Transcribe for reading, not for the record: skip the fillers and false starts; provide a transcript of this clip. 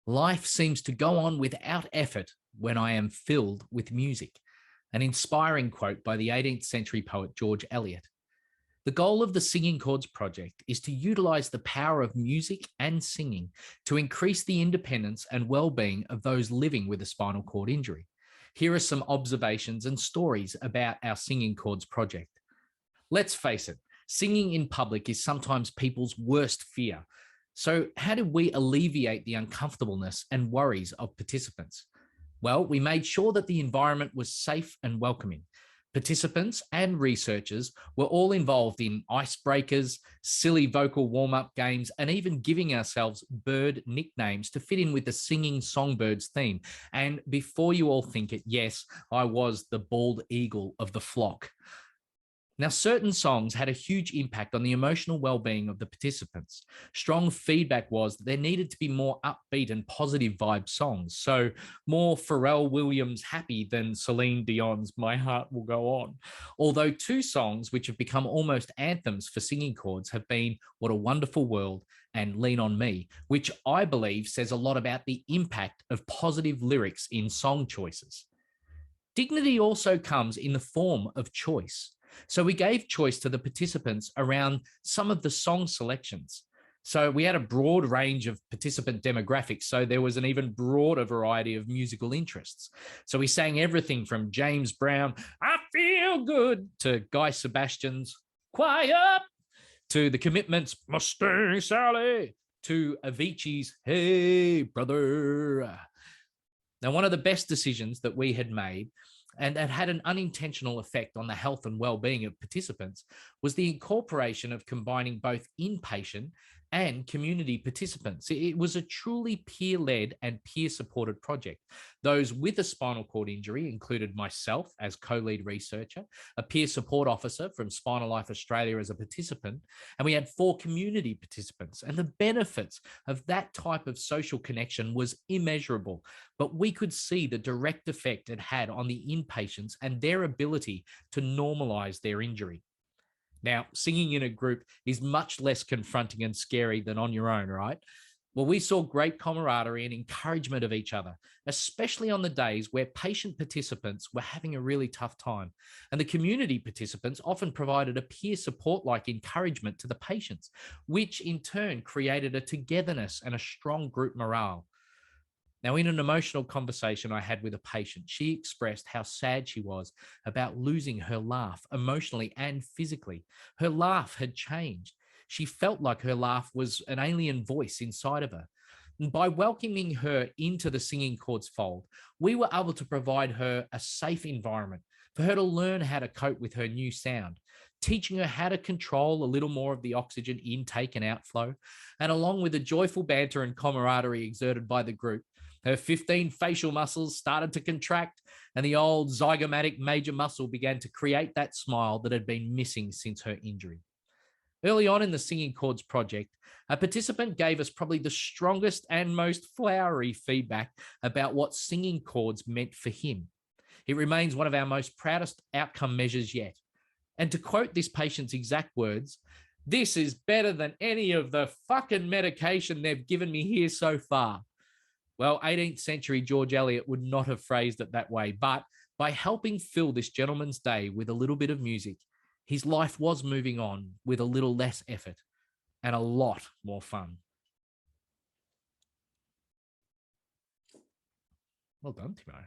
Life seems to go on without effort when I am filled with music. An inspiring quote by the 18th century poet George Eliot. The goal of the Singing Chords Project is to utilize the power of music and singing to increase the independence and well-being of those living with a spinal cord injury. Here are some observations and stories about our Singing Chords Project. Let's face it, singing in public is sometimes people's worst fear. So how did we alleviate the uncomfortableness and worries of participants? Well, we made sure that the environment was safe and welcoming. Participants and researchers were all involved in icebreakers, silly vocal warm-up games, and even giving ourselves bird nicknames to fit in with the Singing Songbirds theme. And before you all think it, yes, I was the bald eagle of the flock. Now, certain songs had a huge impact on the emotional well-being of the participants. Strong feedback was that there needed to be more upbeat and positive vibe songs. So more Pharrell Williams happy than Celine Dion's My Heart Will Go On. Although two songs which have become almost anthems for singing chords have been What a Wonderful World and Lean on Me, which I believe says a lot about the impact of positive lyrics in song choices. Dignity also comes in the form of choice. So we gave choice to the participants around some of the song selections. So we had a broad range of participant demographics, so there was an even broader variety of musical interests. So we sang everything from James Brown, I Feel Good, to Guy Sebastian's Quiet, to The Commitments' Mustang Sally, to Avicii's Hey Brother. Now, one of the best decisions that we had made, and that had an unintentional effect on the health and well-being of participants, was the incorporation of combining both inpatient and community participants. It was a truly peer-led and peer-supported project. Those with a spinal cord injury included myself as co-lead researcher, a peer support officer from Spinal Life Australia as a participant, and we had 4 community participants. And the benefits of that type of social connection was immeasurable, but we could see the direct effect it had on the inpatients and their ability to normalize their injury. Now, singing in a group is much less confronting and scary than on your own, right? Well, we saw great camaraderie and encouragement of each other, especially on the days where patient participants were having a really tough time. And the community participants often provided a peer support-like encouragement to the patients, which in turn created a togetherness and a strong group morale. Now, in an emotional conversation I had with a patient, she expressed how sad she was about losing her laugh emotionally and physically. Her laugh had changed. She felt like her laugh was an alien voice inside of her. And by welcoming her into the Singing Chords fold, we were able to provide her a safe environment for her to learn how to cope with her new sound, teaching her how to control a little more of the oxygen intake and outflow. And along with the joyful banter and camaraderie exerted by the group, her 15 facial muscles started to contract, and the old zygomatic major muscle began to create that smile that had been missing since her injury. Early on in the Singing Chords project, a participant gave us probably the strongest and most flowery feedback about what singing chords meant for him. It remains one of our most proudest outcome measures yet. And to quote this patient's exact words, "This is better than any of the fucking medication they've given me here so far." Well, 18th century George Eliot would not have phrased it that way, but by helping fill this gentleman's day with a little bit of music, his life was moving on with a little less effort and a lot more fun. Well done, Timo.